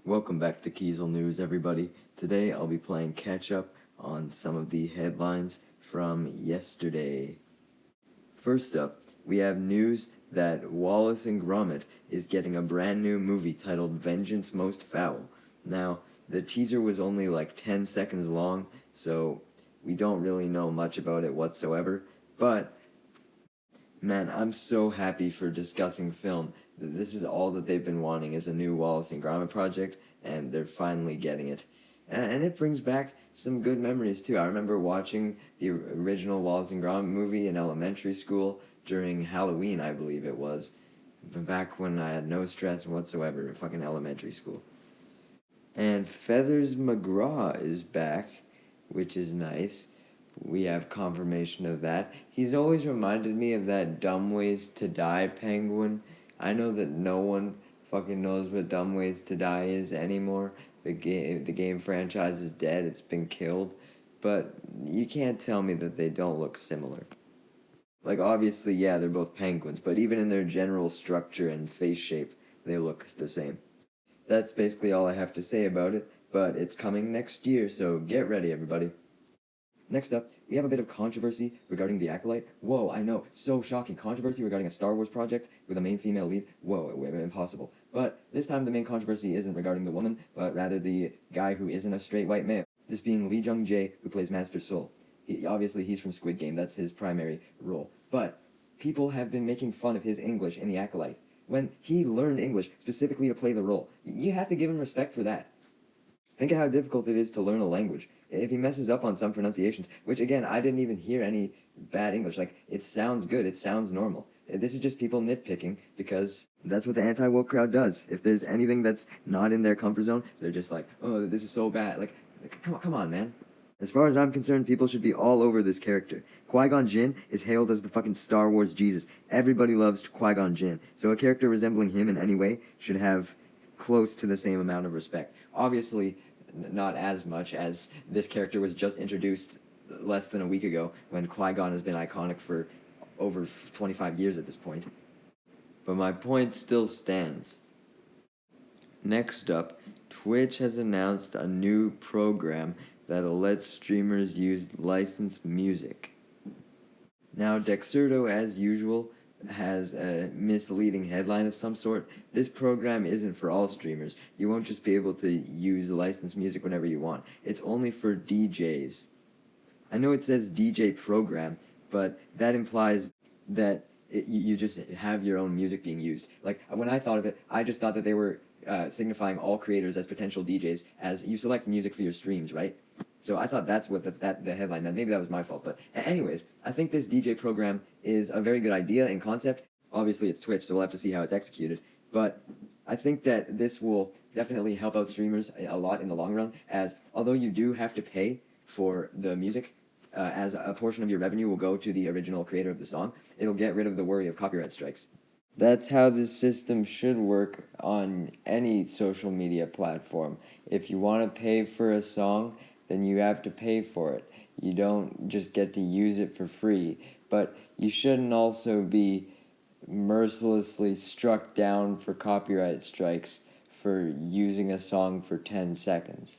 Welcome back to Kiesel News, everybody. Today I'll be playing catch up on some of the headlines from yesterday. First up, we have news that Wallace and Gromit is getting a brand new movie titled Vengeance Most Foul. Now, the teaser was only like 10 seconds long, so we don't really know much about it whatsoever, but man, I'm so happy for discussing film. This is all that they've been wanting is a new Wallace and Gromit project, and they're finally getting it. And it brings back some good memories too. I remember watching the original Wallace and Gromit movie in elementary school during Halloween, I believe it was. Back when I had no stress whatsoever in fucking elementary school. And Feathers McGraw is back, which is nice. We have confirmation of that. He's always reminded me of that Dumb Ways to Die penguin. I know that no one fucking knows what Dumb Ways to Die is anymore. The game franchise is dead. It's been killed. But you can't tell me that they don't look similar. Like, obviously, yeah, they're both penguins, but even in their general structure and face shape, they look the same. That's basically all I have to say about it, but it's coming next year, so get ready, everybody. Next up, we have a bit of controversy regarding The Acolyte. Whoa, I know, so shocking. Controversy regarding a Star Wars project with a main female lead. Whoa, impossible. But this time the main controversy isn't regarding the woman, but rather the guy who isn't a straight white male. This being Lee Jung-jae, who plays Master Soul. Obviously, he's from Squid Game, that's his primary role. But people have been making fun of his English in The Acolyte. When he learned English specifically to play the role. You have to give him respect for that. Think of how difficult it is to learn a language. If he messes up on some pronunciations, which again, I didn't even hear any bad English. Like, it sounds good, it sounds normal. This is just people nitpicking because that's what the anti-woke crowd does. If there's anything that's not in their comfort zone, they're just like, oh, this is so bad. Like come on, man. As far as I'm concerned, people should be all over this character. Qui-Gon Jinn is hailed as the fucking Star Wars Jesus. Everybody loves Qui-Gon Jinn, so a character resembling him in any way should have close to the same amount of respect. Obviously, not as much, as this character was just introduced less than a week ago, when Qui-Gon has been iconic for over 25 years at this point. But my point still stands. Next up, Twitch has announced a new program that'll let streamers use licensed music. Now, Dexerto, as usual, has a misleading headline of some sort. This program isn't for all streamers. You won't just be able to use licensed music whenever you want. It's only for DJs. I know it says DJ program, but that implies that you just have your own music being used. Like, when I thought of it, I just thought that they were signifying all creators as potential DJs, as you select music for your streams, right? So I thought that's what the headline, that maybe that was my fault. But anyways, I think this DJ program is a very good idea in concept. Obviously it's Twitch, so we'll have to see how it's executed. But I think that this will definitely help out streamers a lot in the long run, as although you do have to pay for the music, as a portion of your revenue will go to the original creator of the song, it'll get rid of the worry of copyright strikes. That's how this system should work on any social media platform. If you want to pay for a song, then you have to pay for it. You don't just get to use it for free. But you shouldn't also be mercilessly struck down for copyright strikes for using a song for 10 seconds.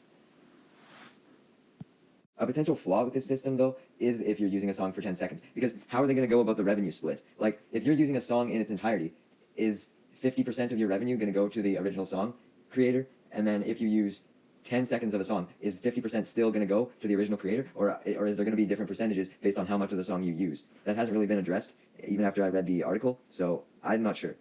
A potential flaw with this system, though, is if you're using a song for 10 seconds. Because how are they going to go about the revenue split? Like, if you're using a song in its entirety, is 50% of your revenue going to go to the original song creator? And then if you use 10 seconds of a song, is 50% still going to go to the original creator? Or is there going to be different percentages based on how much of the song you use? That hasn't really been addressed, even after I read the article, so I'm not sure.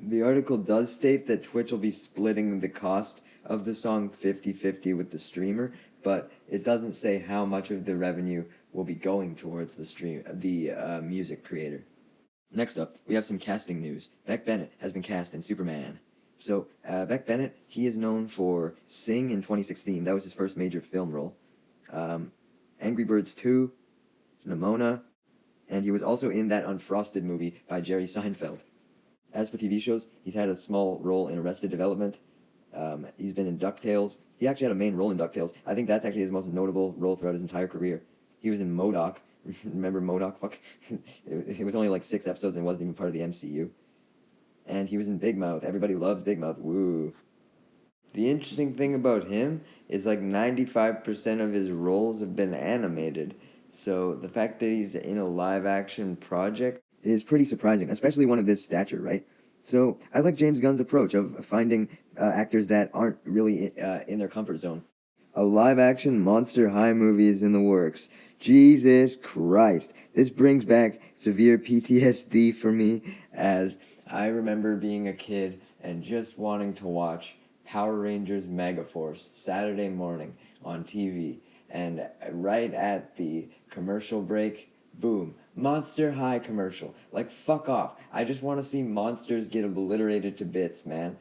The article does state that Twitch will be splitting the cost of the song 50-50 with the streamer, but it doesn't say how much of the revenue will be going towards the music creator. Next up, we have some casting news. Beck Bennett has been cast in Superman. So, Beck Bennett, he is known for Sing in 2016. That was his first major film role. Angry Birds 2, Nimona, and he was also in that Unfrosted movie by Jerry Seinfeld. As for TV shows, he's had a small role in Arrested Development. He's been in DuckTales. He actually had a main role in DuckTales. I think that's actually his most notable role throughout his entire career. He was in MODOK. Remember MODOK? Fuck. It was only like 6 episodes and wasn't even part of the MCU. And he was in Big Mouth. Everybody loves Big Mouth. Woo. The interesting thing about him is like 95% of his roles have been animated. So the fact that he's in a live action project is pretty surprising, especially one of this stature, right? So I like James Gunn's approach of finding actors that aren't really in their comfort zone. A live action Monster High movie is in the works. Jesus Christ. This brings back severe PTSD for me, as I remember being a kid and just wanting to watch Power Rangers Megaforce Saturday morning on TV. And right at the commercial break, boom, Monster High commercial. Like, fuck off. I just want to see monsters get obliterated to bits, man.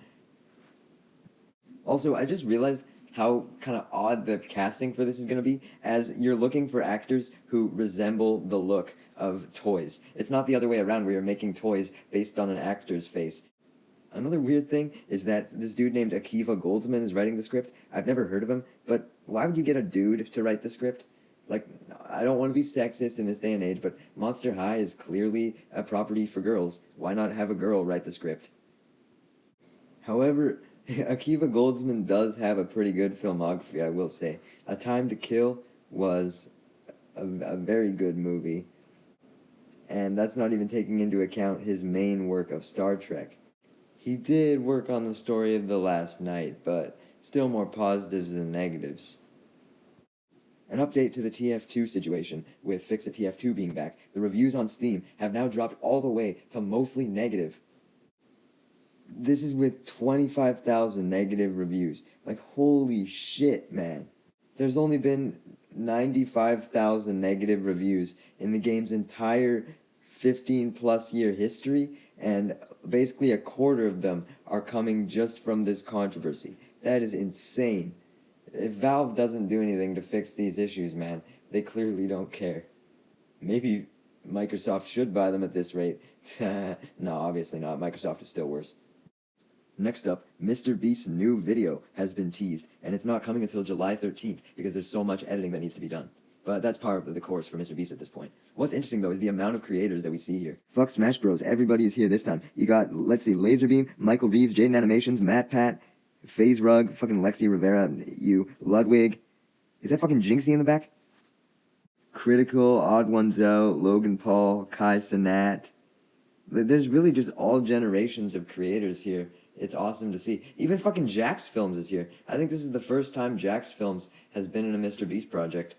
Also, I just realized how kind of odd the casting for this is going to be, as you're looking for actors who resemble the look of toys. It's not the other way around where you're making toys based on an actor's face. Another weird thing is that this dude named Akiva Goldsman is writing the script. I've never heard of him, but why would you get a dude to write the script? Like, I don't want to be sexist in this day and age, but Monster High is clearly a property for girls. Why not have a girl write the script? However, Akiva Goldsman does have a pretty good filmography, I will say. A Time to Kill was a very good movie, and that's not even taking into account his main work of Star Trek. He did work on the story of The Last Night, but still more positives than negatives. An update to the TF2 situation, with Fix It TF2 being back. The reviews on Steam have now dropped all the way to mostly negative. This is with 25,000 negative reviews. Like, holy shit, man. There's only been 95,000 negative reviews in the game's entire 15 plus year history, and basically a quarter of them are coming just from this controversy. That is insane. If Valve doesn't do anything to fix these issues, man, they clearly don't care. Maybe Microsoft should buy them at this rate. No, obviously not. Microsoft is still worse. Next up, Mr. Beast's new video has been teased, and it's not coming until July 13th because there's so much editing that needs to be done. But that's part of the course for Mr. Beast at this point. What's interesting, though, is the amount of creators that we see here. Fuck Smash Bros. Everybody is here this time. You got, let's see, Laserbeam, Michael Reeves, Jaden Animations, Matt Pat, FaZe Rug, fucking Lexi Rivera, you, Ludwig. Is that fucking Jinxie in the back? Critical, Odd Ones Out, Logan Paul, Kai Cenat. There's really just all generations of creators here. It's awesome to see. Even fucking Jax Films is here. I think this is the first time Jax Films has been in a Mr. Beast project.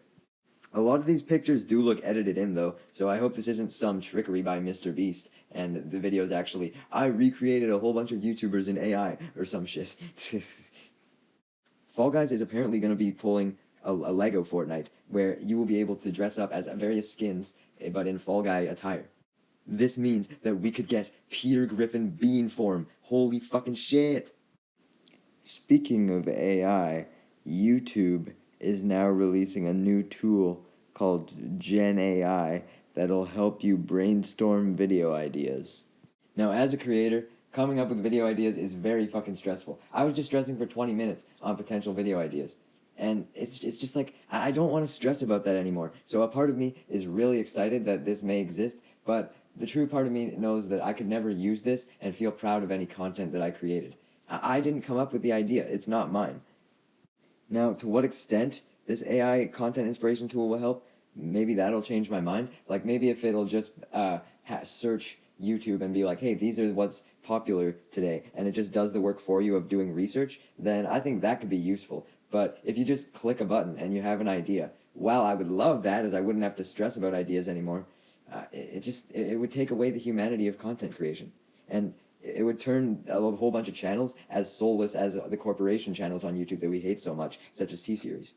A lot of these pictures do look edited in, though, so I hope this isn't some trickery by Mr. Beast, and the video is actually, I recreated a whole bunch of YouTubers in AI, or some shit. Fall Guys is apparently going to be pulling a Lego Fortnite, where you will be able to dress up as various skins, but in Fall Guy attire. This means that we could get Peter Griffin Bean form. Holy fucking shit! Speaking of AI, YouTube is now releasing a new tool called Gen AI that'll help you brainstorm video ideas. Now, as a creator, coming up with video ideas is very fucking stressful. I was just stressing for 20 minutes on potential video ideas. And it's just like, I don't want to stress about that anymore. So a part of me is really excited that this may exist, but the true part of me knows that I could never use this and feel proud of any content that I created. I didn't come up with the idea. It's not mine. Now, to what extent this AI content inspiration tool will help, maybe that'll change my mind. Like, maybe if it'll just search YouTube and be like, hey, these are what's popular today, and it just does the work for you of doing research, then I think that could be useful. But if you just click a button and you have an idea, well, I would love that, as I wouldn't have to stress about ideas anymore. It would take away the humanity of content creation, and it would turn a whole bunch of channels as soulless as the corporation channels on YouTube that we hate so much, such as T-Series.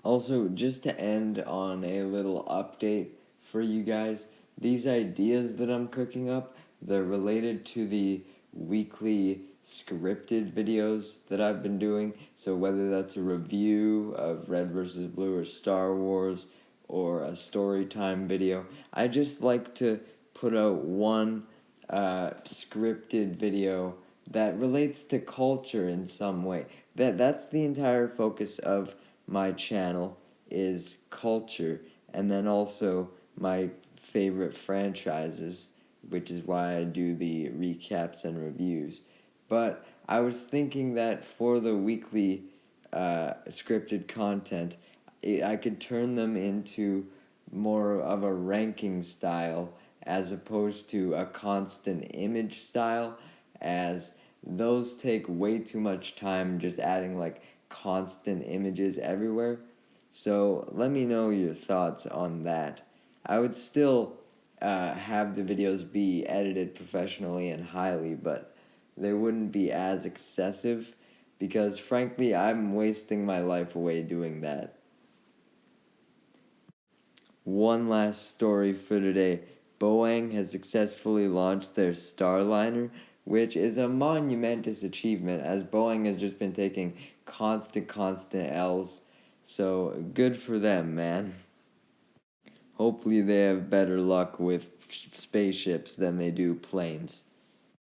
Also, just to end on a little update for you guys, these ideas that I'm cooking up, they're related to the weekly scripted videos that I've been doing. So whether that's a review of Red vs. Blue or Star Wars, or a story time video, I just like to put out one scripted video that relates to culture in some way. That's the entire focus of my channel, is culture, and then also my favorite franchises, which is why I do the recaps and reviews. But I was thinking that for the weekly scripted content, I could turn them into more of a ranking style as opposed to a constant image style, as those take way too much time just adding like constant images everywhere. So let me know your thoughts on that. I would still have the videos be edited professionally and highly, but they wouldn't be as excessive because frankly I'm wasting my life away doing that. One last story for today. Boeing has successfully launched their Starliner, which is a monumentous achievement as Boeing has just been taking constant L's. So good for them, man. Hopefully they have better luck with spaceships than they do planes.